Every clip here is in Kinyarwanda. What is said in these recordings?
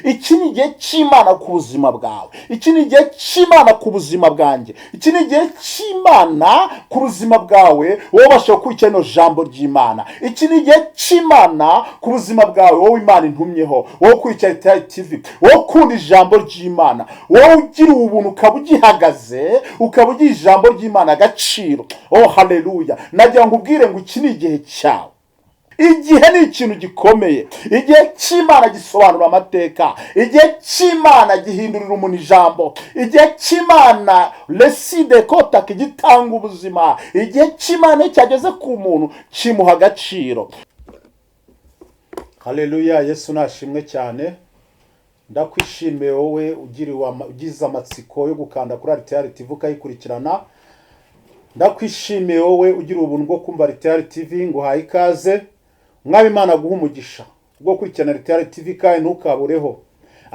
iki ni igihe cy'Imana ku buzima bwawe, iki ni igihe cy'Imana ku buzima bwanjye, iki ni igihe cy'Imana ku buzima bwawe wowe ubasha gukurikira ino jambo ry'Imana, iki ni igihe cy'Imana ku buzima bwawe wowe Imana intumyeho, wowe ukurikira RTL TV, wowe ukunda ijambo ry'Imana, wowe ugira ubuntu ukaba ugihagaze, ukaba ugira ijambo ry'Imana agaciro. Haleluya. Nagira ngo ubwire ngo iki ni igihe cyawe. Igihe ni ikintu gikomeye, igihe cy'Imana gisobanura amateka, igihe cy'Imana gihindurira umuntu ijambo, igihe cy'Imana reside kotaka gitanga ubuzima, igihe cy'Imana cyageze ku muntu kimuha agaciro. Haleluya. Yesu nashimwe cyane. Ndakwishimiye wowe ugize amatsiko yo gukanda kuri RTL TV ukayikurikirana. Ndakwishimiye wowe ugira ubuntu bwo kumva RTL TV, ngo haye ikaze. Mwami Imana guha umugisha bwo kurikirana RTL TV kandi ntukabureho.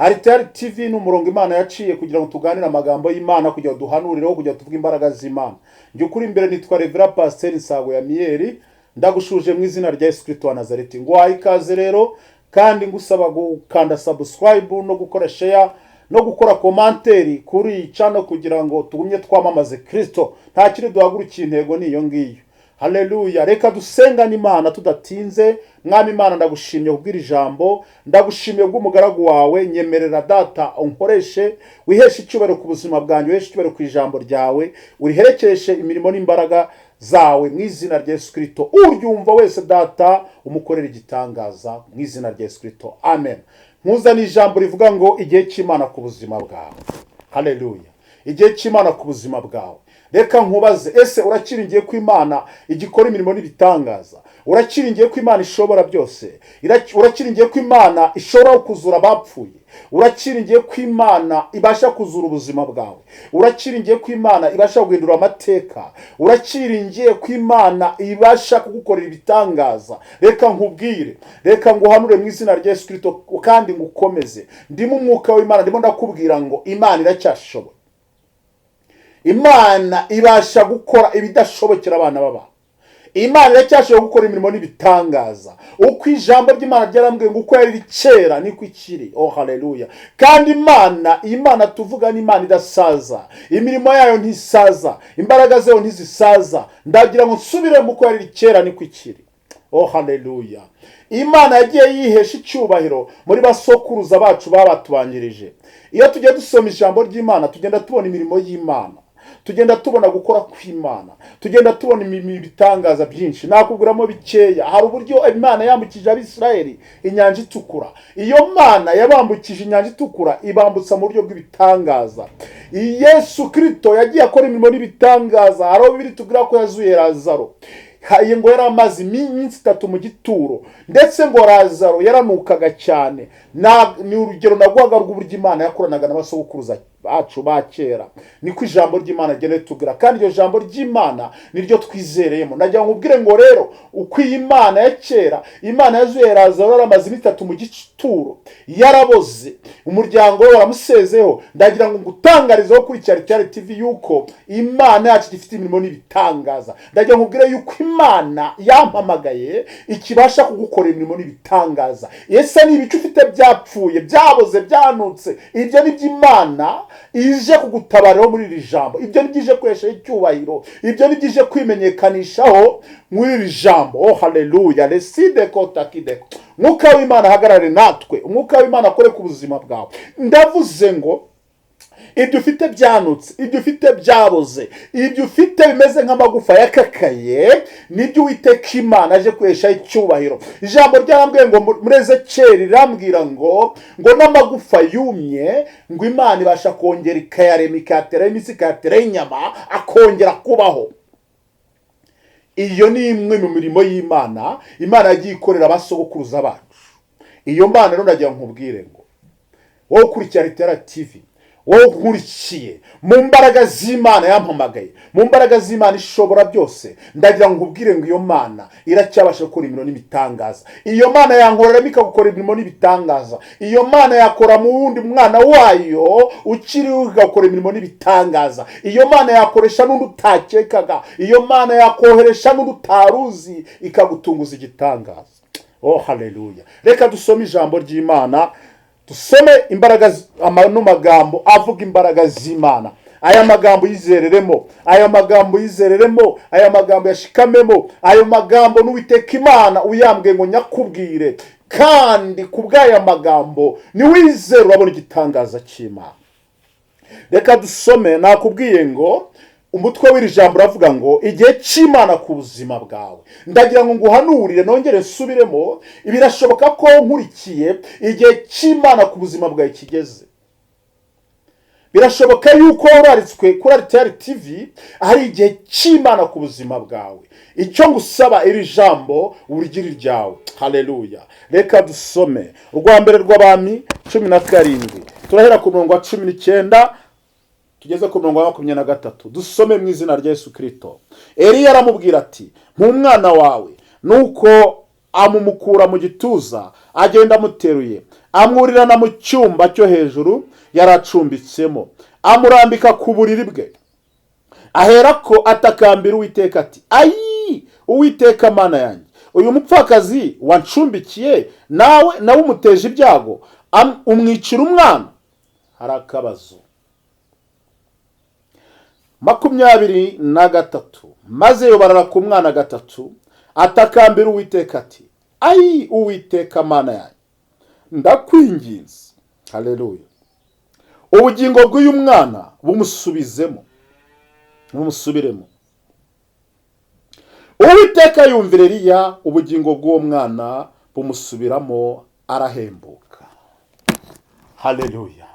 RTL TV ni umurongo Imana yaciye kugira ngo tuganire amagambo y'Imana, kugira ngo duhanurireho, kugira ngo tuvuge imbaraga z'Imana. Njye ukuri imbere nitwa Reverend Pasteur Nsago ya Mieri, ndagushuje mu izina rya Yesu Kristo wa Nazareti. Ngo haye ikaze rero, kandi ngusaba gukanda subscribe no gukora share no gukora komanteri kuri iyi channel kugira ngo tugumye twamamaze Kristo. Nta kiri duhagurukiye, intego ni iyo ngiyo. Haleluya. Reka dusengane Imana tudatinze. Mwami Imana, ndagushimye kubwira ijambo, ndagushimye bw'umugaragu wawe. Nyemerera data unkoreshe, wiheshe icyubahiro ku buzima bwanjye, wiheshe icyubahiro ku ijambo ryawe, uriherekeshe imirimo n'imbaraga zawe mu izina rya Yesu Kristo. Uryumva wese data umukorera igitangaza mu izina rya Yesu Kristo. Amen. Nkuzana ijambo rivuga ngo igihe cy'Imana ku buzima bwawe. Haleluya. Igihe cy'Imana ku buzima bwawe. Reka nkubaze, ese urakiringiye ko Imana igikora imirimo n'ibitangaza? Urakiringiye ko Imana ishobora byose? Urakiringiye ko Imana ishobora kuzura abapfuye? Urakiringiye ko Imana ibasha kuzura ubuzima bwawe? Urakiringiye ko Imana ibasha guhindura amateka? Urakiringiye ko Imana ibasha kugukorera ibitangaza? Reka nkubwire, reka nguhanure mu izina rya Yesu Kristo kandi ngukomeze. Ndimo umwuka w'Imana, ndimo ndakubwira ngo Imana iracyashoboye. Imana ibasha gukora ibidashobokera abana b'abantu. Imana iracyashoboye gukora imirimo n'ibitangaza. Uko ijambo ry'Imana ryarambwiye ngo uko yari kera niko ikiri. Haleluya. Kandi Imana tuvuga ni Imana idasaza, imirimo yayo ntisaza, imbaraga zayo ntizisaza. Ndagira ngo nsubire mu uko yari kera niko ikiri. Haleluya. Imana yagiye yihesha icyubahiro muri basokuruza bacu babatubanjirije. Iyo tugiye dusoma ijambo ry'Imana tugenda tubona imirimo y'Imana, tugenda tubona gukora kw'Imana, tugenda tubona ibitangaza byinshi. Nakubwiramo bikeya. Hari uburyo Imana yambukije Abisirayeli inyanja itukura. Iyo Mana yabambukije inyanja itukura ibambutsa mu buryo bw'ibitangaza. Yesu Kristo yagiye akora imirimo n'ibitangaza. Hari aho Bibiliya itubwira ko yazuye Lazaro, ngo yari amazi iminsi 3 mu gituro, ndetse ngo Lazaro yaranukaga cyane. Ni urugero naguhaga rw'uburyo Imana yakoranaga n'abasokuruza bacu ba kera. Niko ijambo ry'Imana rigenda ritubwira, kandi iryo jambo ry'Imana niryo twizereyemo. Ndagira ngo ubwire ngo rero uko Imana ya kera, Imana yazuye Lazaro yari amazi iminsi 3 mu gituro, yaraboze, umuryango we waramusezeho. Ndagira ngo ngutangarizeho kuri RTL TV yuko Imana yacu ifite imirimo n'ibitangaza. Ndagira ngo ubwire yuko Imana yampamagaye ikibasha kugukora imirimo n'ibitangaza. Ese ni ibicu ufite byapfuye, byaboze, byanutse, ibyo ni by'Imana ije kugutabarira muri iri jambo. Ibyo ni byije kwesha icyubahiro, ibyo ni byije kwimenyekanishaho muri iri jambo. Haleluya. Reside kotakideko. Mwuka w'Imana hagarare natwe, umwuka w'Imana akore ku buzima bwawe. Ndavuze ngo ibyo ufite byanutse, ibyo ufite byaboze, ibyo ufite bimeze nk'amagufa yakakaye, nibyo Uwiteka Imana aje kwesha icyubahiro. Ijambo ryarambwiye ngo muri Ezekiyeli rirambwira ngo n'amagufa yumye ngo Imana ibasha kongera ikayarema, ikayatera imitsi, ikayatera inyama, akongera kubaho. Iyo ni imwe mu mirimo y'Imana Imana yagiye ikorera abasokuruza bacu. Iyo Mana rero ndagira nkubwire ngo wowe ukurikira RTL TV, wowe nkurikiye mu mbaraga z'Imana yampamagaye, mu mbaraga z'Imana ishobora byose, ndagira ngo nkubwire ngo iyo Mana iracyabasha gukora imirimo n'ibitangaza. Iyo Mana yankorera ikagukora imirimo n'ibitangaza. Iyo Mana yakora mu wundi mwana wayo ukiriho igakora imirimo n'ibitangaza. Iyo Mana yakoresha n'undi utakekaga. Iyo Mana yakoheresha n'undi utaruzi ikagutunguza igitangaza. Haleluya. Reka dusome ijambo ry'Imana dusome imbaraga amano magambo avuga imbaraga z'Imana. Aya magambo yizereremo, aya magambo yizereremo, aya magambo yashikamemo, ayo magambo n'Uwiteka Imana uyambwe ngo nyakubwire, kandi kubw'aya magambo ni wizera urabona igitangaza cy'Imana. Reka dusome, nakubwiye ngo umutwe w'iri jambo ravuga ngo igihe cy'Imana ku buzima bwawe. Ndagira ngo nguhanurire nongere nsubiremo, birashoboka ko nkurikiye igihe cy'Imana ku buzima bwawe kigeze. Birashoboka yuko uraritswe kuri RTL TV hari igihe cy'Imana ku buzima bwawe. Icyo ngusaba iri jambo urigire ryawe. Haleluya. Reka dusome urwa mbere rw'Abami 17, turahera ku murongo wa 19 tugeze ku murongo wa 23. Dusome mu izina rya Yesu Kristo. Eliya aramubwira ati, nk'umwana wawe, nuko amumukura mu gituza, agenda amuteruye, amwurirana mu cyumba cyo hejuru yaracumbitsemo, amurambika ku buriri bwe. Aherako atakambira Uwiteka ati, ayi Uwiteka Mana yanjye, uyu mupfakazi wancumbikiye nawe umuteje ibyago, umwicira umwana. Hari akabazo. 23. Maze yobarara ku mwana gatatu, atakambira Uwiteka ati, ayi Uwiteka Mana yanjye, ndakwinginze. Haleluya. Ubugingo bw'uyu mwana bumusubiremo. Uwiteka yumvira Eliya, ubugingo bw'uwo mwana bumusubiramo, arahembuka. Haleluya.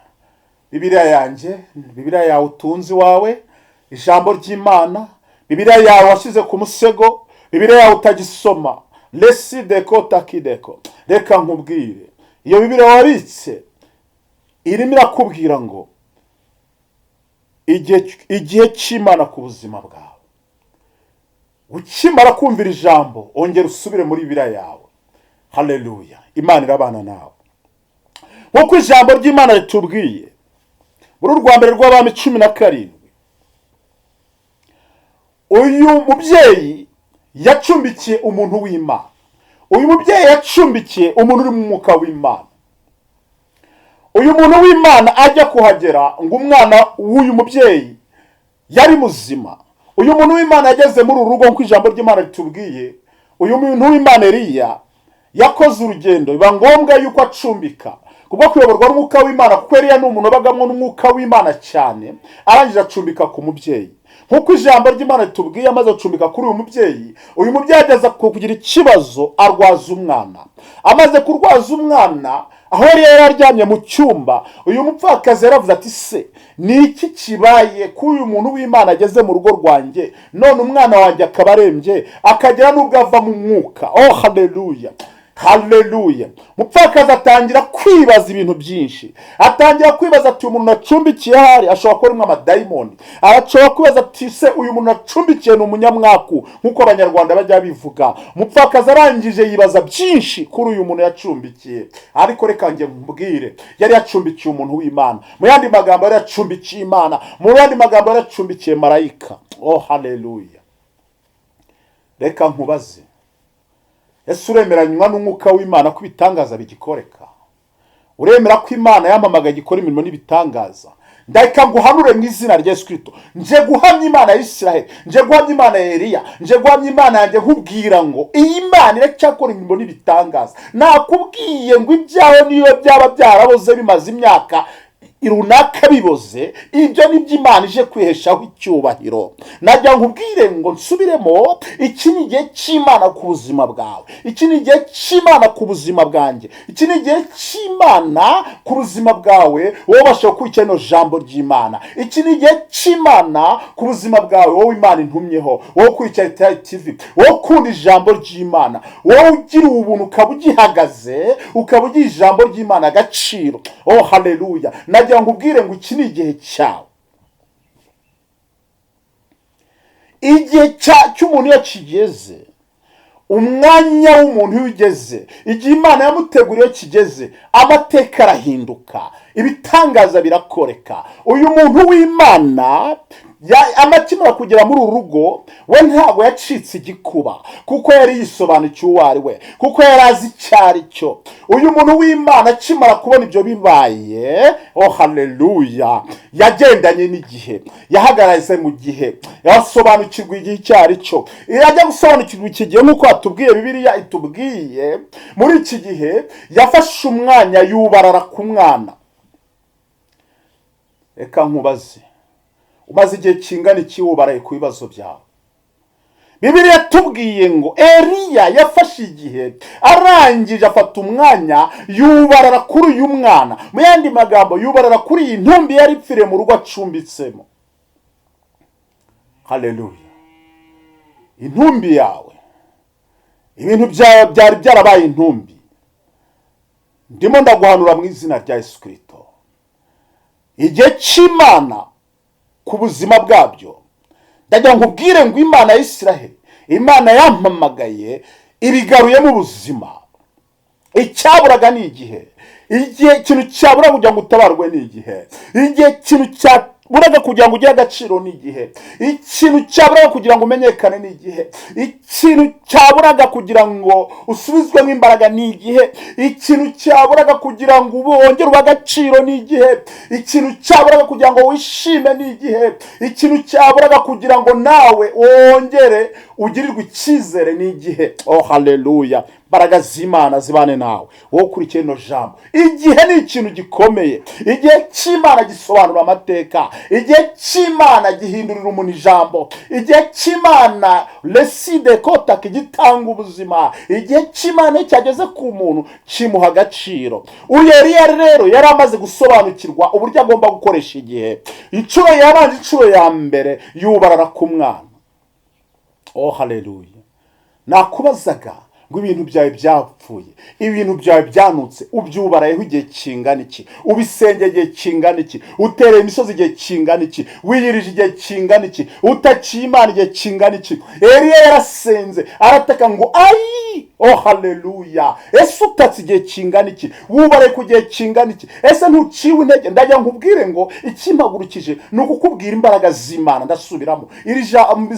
Bibiliya yanjye, Bibiliya yawe utunzi wawe, ijambo ry'Imana, Bibiliya yawe washyize ku musego, Bibiliya yawe utagisoma, lesi deko takideko. Reka nkubwire, iyo Bibiliya wabitse irimo irakubwira ngo igihe cy'Imana ku buzima bwawe. Ukimara kumvira ijambo, ongera usubire muri Bibiliya yawe. Haleluya. Imana irabana nawe. Nkuko ijambo ry'Imana ritubwiye muri urwa mbere rw'Abami 17, uyu mubyeyi yacumbikiye umuntu w'Imana. Uyu mubyeyi yacumbikiye umuntu uri mu mwuka w'Imana. Uyu muntu w'Imana ajya kuhagera ngo umwana w'uyu mubyeyi yari muzima. Uyu muntu w'Imana yageze muri uru rugo nko ijambo ry'Imana ritubwiye. Uyu muntu w'Imana Eliya yakoze urugendo, biba ngombwa yuko acumbika kubwo kuyoborwa n'umwuka w'Imana, kuko Eliya ni umuntu bagamwe n'umwuka w'Imana cyane. Arangije acumbika ku mubyeyi nkuko ijambo ry'Imana ritubwiye. Amaze acumbika kuri uyu mubyeyi ageza kugira ikibazo, arwaza umwana. Amaze kurwaza umwana, aho Eliya yararyamye mu cyumba, uyu mupfakazi yaravuze ati, se ni iki kibaye ko uyu muntu w'Imana ageze mu rugo rwanjye, none umwana wanjye akaba arembye, akagera n'ubwo ava mu mwuka. Oh haleluya. Haleluya. Mupfakazi atangira kwibaza ibintu byinshi. Atangira kwibaza ati, umuntu nacumbikiye hari ashobora kuba arimo amadayimoni. Arashobora kwibaza ati, se uyu muntu nacumbikiye ni umunyamwaku nkuko abanyarwanda bajya bivuga. Mupfakazi arangije yibaza byinshi kuri uyu muntu yacumbikiye. Ariko reka nge mbwire, yari yacumbikiye umuntu w'Imana. Mu yandi magambo yari yacumbikiye Imana. Mu yandi magambo yari yacumbikiye marayika. Oh haleluya. Reka nkubaze, ese uremeranywa n'umwuka w'Imana ko ibitangaza bigikoreka? Uremera ko Imana yampamagaye gikora imirimo n'ibitangaza? Ndahita nguhanure mu izina rya Yesu Kristo. Nje guhamya Imana ya Isiraheli, nje guhamya Imana ya Eliya, nje guhamya Imana yanjye nkubwira ngo iyi Imana iracyakora imirimo n'ibitangaza. Nakubwiye ngo ibyawe niyo byaba byaraboze bimaze imyaka runaka biboze, ibyo ni by'Imana ije kwiheshaho icyubahiro. Najya nkubwire ngo nsubiremo, iki ni igihe cy'Imana ku buzima bwawe. Iki ni igihe cy'Imana ku buzima bwanjye. Iki ni igihe cy'Imana ku buzima bwawe wowe ubasha gukurikira ino jambo ry'Imana. Iki ni igihe cy'Imana ku buzima bwawe wowe Imana intumyeho, wowe ukurikira RTL TV, wowe ukunda ijambo ry'Imana, wowe ugira ubuntu ukaba ugihagaze, ukaba ugira ijambo ry'Imana agaciro. Oh haleluya. Najya nkubwire ngo iki ni igihe cyawe. Igihe cy'umuntu iyo kigeze, umwanya w'umuntu iyo ugeze, igihe Imana yamuteguriye kigeze, amateka arahinduka, ibitangaza birakoreka. Uyu muntu w'Imana amakimara kugera muri uru rugo we ntabwo yacitse igikuba kuko yari yisobanukiwe uwo ari we, kuko yari azi icyo ari cyo. uyu muntu w'Imana akimara kubona ibyo bibaye, haleluya, yagendanye n'igihe, yahagaraze mu gihe, yasobanukirwa igihe icyo ari cyo. Irajya gusobanukirwa iki gihe nk'uko atubwiye Bibiliya itubwiye, muri iki gihe yafashe umwanya yubarara ku mwana. Reka nkubaze, umaze igihe kingana iki wubaraye ku bibazo byawe? Bibiliya yatubwiye ngo Eliya yafashe igihe, arangije afata umwanya yubarara kuri uyu mwana. Mu yandi magambo, yubarara kuri iyi ntumbi yari ipfiriye mu rugo acumbitsemo. Haleluya. Intumbi yawe, ibintu byawe byari byarabaye intumbi. Ndimo ndaguhanura mu izina rya Yesu Kristo, igihe cy'Imana ku buzima bwabyo, ndagira ngo nkubwire ngo Imana ya Isiraheli, Imana yampamagaye, ibigaruye mu buzima. Icyaburaga ni igihe. Igihe ikintu cyabura kugira ngo utabarwe ni igihe. Igihe ikintu cyaburaga kugira ngo ugire agaciro ni igihe. Ikintu cyaburaga kugira ngo umenyekane ni igihe. Ikintu cyaburaga kugira ngo usubizwemo imbaraga ni igihe. Ikintu cyaburaga kugira ngo wongere ube agaciro ni igihe. Ikintu cyaburaga kugira ngo wishime ni igihe. Ikintu cyaburaga kugira ngo nawe wongere ugirirwe icyizere ni igihe. Haleluya. Imbaraga z'Imana zibane nawe wowe ukurikiye ino jambo. Igihe ni ikintu gikomeye. Igihe cy'Imana gisobanura amateka. Igihe cy'Imana gihindurira umuntu ijambo. Igihe cy'Imana reside kota gitanga ubuzima. Igihe cy'Imana cyageze ku muntu kimuha agaciro. Uyu Eliya rero yari amaze gusobanukirwa uburyo agomba gukoresha igihe. Inshuro yabanje, inshuro ya mbere yubarara ku mwana. Haleluya. Nakubazaga ngo ibintu byawe byapfuye, ibintu byawe byanutse, ubyubarayeho igihe kingana iki? Ubisengeye igihe kingana iki? Utereye imisozi igihe kingana iki? Wiyirije igihe kingana iki? Utakiye Imana igihe kingana iki? Eliya yarasenze arataka ngo ayi, haleluya. Ese utatse igihe kingana iki? Wubaraye ku gihe kingana iki? Ese ntuciwe intege? Ndagira nkubwire ngo ikimpagurukije ni ukukubwira imbaraga z'Imana. Ndasubiramo iri jambo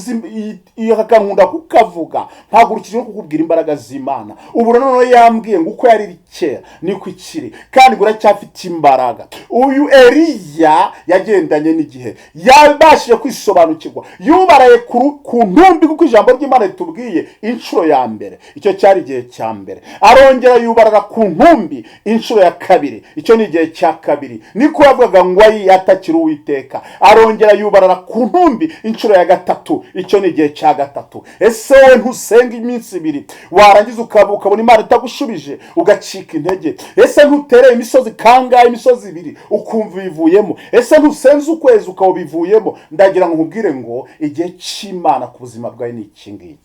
kukavuga, mpagurukije no kukubwira imbaraga z'Imana. Ubu none yambwiye ngo uko yari kera niko ikiri, kandi uracyafite imbaraga. Uyu Eliya yagendanye n'igihe, yabashije kwisobanukirwa, yubaraye ku ntumbi kuko ijambo ry'Imana ritubwiye inshuro ya mbere. Icyo cyari igihe cya mbere. Arongera yubarara ku ntumbi inshuro ya kabiri. Icyo ni igihe cya kabiri. Niko yavugaga ngo atakiri Uwiteka. Arongera yubarara ku ntumbi inshuro ya gatatu. Icyo ni igihe cya gatatu. Ese wowe ntusenga iminsi ibiri warangiza ukabona Imana itagushubije ugacika intege? Ese ntutereye imisozi kangahe, imisozi ibiri ukumva bivuyemo? Ese ntusenze ukwezi ukaba bivuyemo? Ndagira ngo nkubwire ngo igihe cy'Imana ku buzima bwawe ni iki ngiki.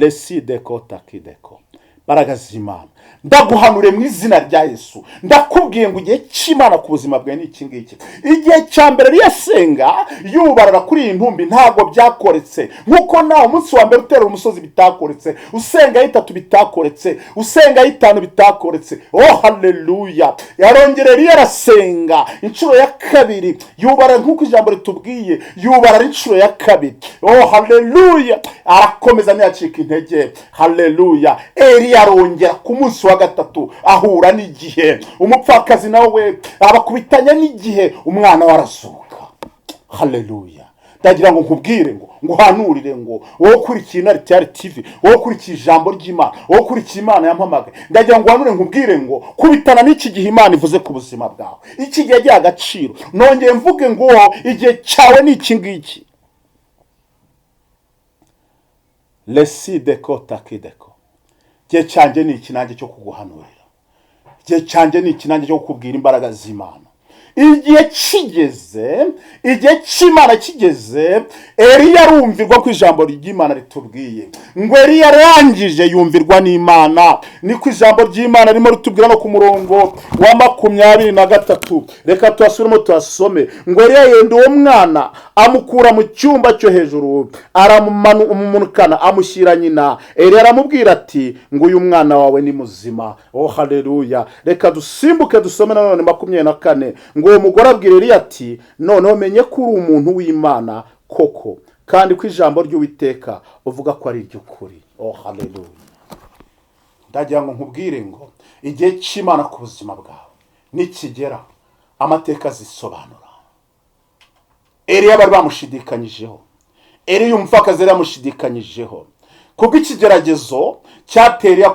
Reside kota kideko. Imbaraga z'Imana ndaguhanure mu izina rya Yesu. Ndakubwiye ngo igihe cy'Imana ku buzima bwawe ni iki ngiki. Igihe cya mbere riyasenga yubarara kuri iyi ntumbi ntabwo byakoretse, nkuko nawe umunsi wa mbere utera umusozi bitakoretse, usenga itatu bitakoretse, usenga itanu bitakoretse. Haleluya. Yarongera yarasenga inshuro ya kabiri, yubarara nkuko ijambo ritubwiye, yubarara inshuro ya kabiri. Haleluya. Arakomeza ntiyacika intege. Haleluya. Eliya arongera ku munsi wa gatatu ahura n'igihe. Umupfakazi nawe abakubitanya n'igihe, umwana warazuka. Haleluya. Ndagira ngo nkubwire ngo nguhanurire ngo wowe ukurikiye Inarityari TV, wowe ukurikiye ijambo ry'Imana, wowe ukurikiye Imana yampamagaye, ndagira ngo nguhanurire nkubwire ngo kubitana n'iki gihe Imana ivuze ku buzima bwawe. Iki gihe giha agaciro. Nongeye mvuge ngo igihe cyawe ni iki ngiki. Reside kota kideko. Igihe cyanjye ni iki nanjye cyo kuguhanurira. Igihe cyanjye ni iki nanjye cyo kukubwira imbaraga z'Imana. Igihe kigeze, igihe cy'Imana kigeze, Eliya arumvirwa ku ijambo ry'Imana ritubwiye. Ngo Eliya arangije yumvirwa n'Imana. Niko ijambo ry'Imana ririmo ritubwira no ku murongo wa 23. Reka tuhasubiremo tuhasome. Ngo Eliya yenda uwo mwana amukura mu cyumba cyo hejuru, aramumanukana amushyira nyina. Eliya aramubwira ati ngo uyu mwana wawe ni muzima. Haleluya. Reka dusimbuke dusome na none 24. ngo uwo mugore abwira Eliya ati noneho menye ko uri umuntu w'Imana koko kandi ko ijambo ry'Uwiteka uvuga ko ari iry'ukuri. Haleluya. Ndagira ngo nkubwire ngo igihe cy'Imana ku buzima bwawe nikigera amateka zisobanura. Eliya bari bamushidikanyijeho, Eliya umupfakazi yari yamushidikanyijeho kubwo ikigeragezo cyateye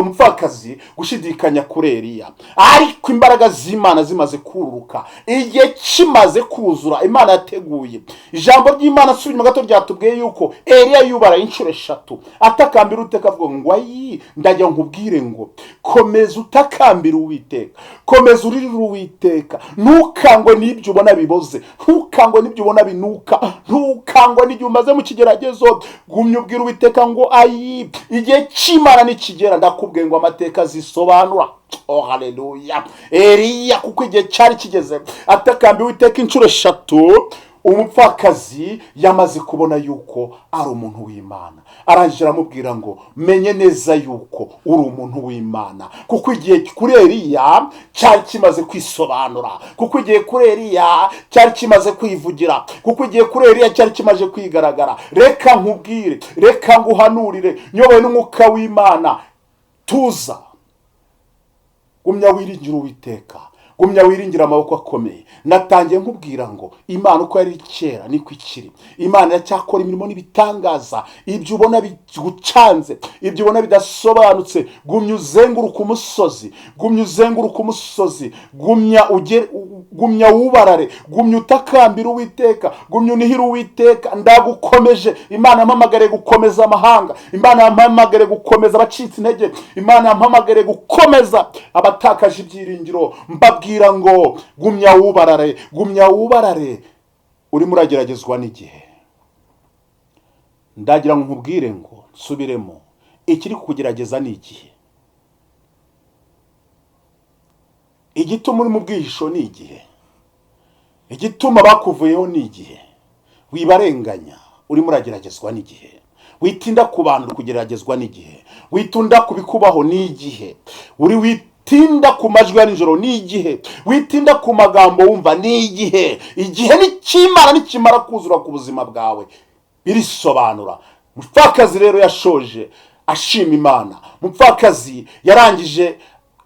umupfakazi gushidikanya kuri Eliya. Ariko imbaraga z'Imana zimaze kururuka, igihe kimaze kuzura, Imana yateguye ijambo ry'Imana. Subira gato ryatubwiye yuko Eliya yubara inshuro 3 atakambira Uwiteka avuga ngo ayi, ndagira nkubwire ngo komeza utakambira Uwiteka, komeza uririra Uwiteka, ntukangwe n'ibyo ubona biboze, ntukangwe n'ibyo ubona binuka, ntukangwe n'ibyo umaze mu kigeragezo. Gumya ubwira Uwiteka ngo ayi, igihe cy'Imana nikigera ndakubwiye ngo amateka zisobanura. Haleluya. Eliya kuko igihe cyari kigeze atakambiye Uwiteka inshuro 3, umupfakazi yamaze kubona yuko ari umuntu w'Imana. Arangije aramubwira ngo menye neza yuko uri umuntu w'Imana, kuko igihe kuri Eliya cyari kimaze kwisobanura, kuko igihe kuri Eliya cyari kimaze kwivugira, kuko igihe kuri Eliya cyari kimaze kwigaragara. Reka nkubwire, reka nguhanurire, nyobowe n'umwuka w'Imana. Tuza, gumya wiringira Uwiteka, gumya wiringira amaboko akomeye. Natangiye nkubwira ngo Imana uko yari kera niko ikiri. Imana yacyakora imirimo n'ibitangaza. Ibyo ubona bigucanze, ibyo ubona bidasobanutse, gumya uzenguruka umusozi, gumya uzenguruka umusozi, gumya wubarare, gumya utakambira Uwiteka, gumya unihira Uwiteka. Ndagukomeje. Imana yampamagare gukomeza amahanga, Imana yampamagare gukomeza abacitse intege, Imana yampamagare gukomeza abatakaje ibyiringiro. Mbabwira ngo gumya wubarare, gumya wubarare. Urimo urageragezwa n'igihe. Ndagira ngo nkubwire ngo subiremo, ikiri kukugerageza ni igihe. Igituma uri mu bwihisho ni igihe, igituma bakuvuyeho ni igihe. Wibarenganya, urimo urageragezwa n'igihe. Witinda ku bantu kugeragezwa n'igihe, witinda kubikubaho ni igihe. Witinda ku majwi ya nijoro ni igihe, witinda ku magambo wumva ni igihe. Igihe n'Imana nikimara kuzura ku buzima bwawe birisobanura. Mupfakazi rero yashoje ashima Imana. Mupfakazi yarangije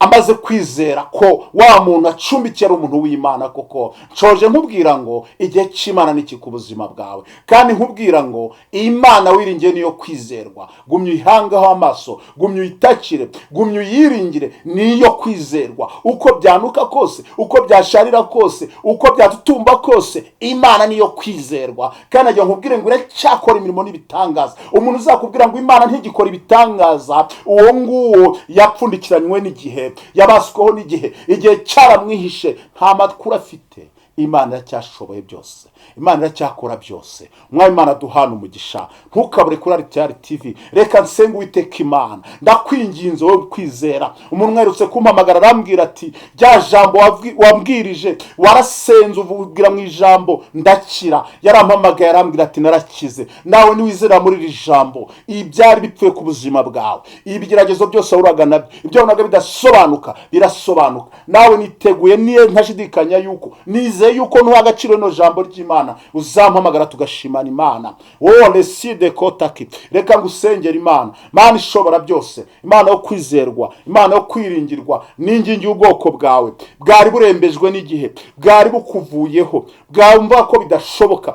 amaze kwizera ko wa muntu acumbikiye ari umuntu w'Imana koko. Nshoje nkubwira ngo igihe cy'Imana niki ku buzima bwawe, kandi nkubwira ngo Imana wiringiye niyo kwizerwa. Gumya uyihangaho amaso, gumya uyitakire, gumya uyiringire, niyo kwizerwa. Uko byanuka kose, uko byasharira kose, uko byatutumba kose, Imana niyo kwizerwa. Kandi ajya nkubwire ngo iracyakora imirimo n'ibitangaza. Umuntu uzakubwira ngo Imana ntigikora ibitangaza, uwo nguwo yapfundikiranywe n'igihe, yabasweho n'igihe. Igihe cyaramwihishe, nta makuru afite. Imana iracyashoboye byose, Imana iracyakora byose. Umwami Imana duhana umugisha. Ntukabure kuri Artiyari TV. Reka nsenga Uwiteka Imana, ndakwinginze wowe kwizera. Umuntu mwerutse kumpamagara arambwira ati rya jambo wambwirije warasenze uvugira mu ijambo ndakira. Yarampamagaye arambwira ati narakize. Nawe niwizera muri iri jambo, ibyari bipfuye ku buzima bwawe, ibigeragezo byose wuraga nabyo, ibyo wabonaga bidasobanuka birasobanuka. Nawe niteguye, niye ntashidikanya yuko nizeye yuko ntuha agaciro no jambo ry'Imana uzampamagara tugashimana Imana. Leside kotaki. Reka ngusengera Imana, Imana ishobora byose, Imana yo kwizerwa, Imana yo kwiringirwa. Ningingi ubwoko bwawe bwari burembejwe n'igihe, bwari bukuvuyeho, bwumva ko bidashoboka,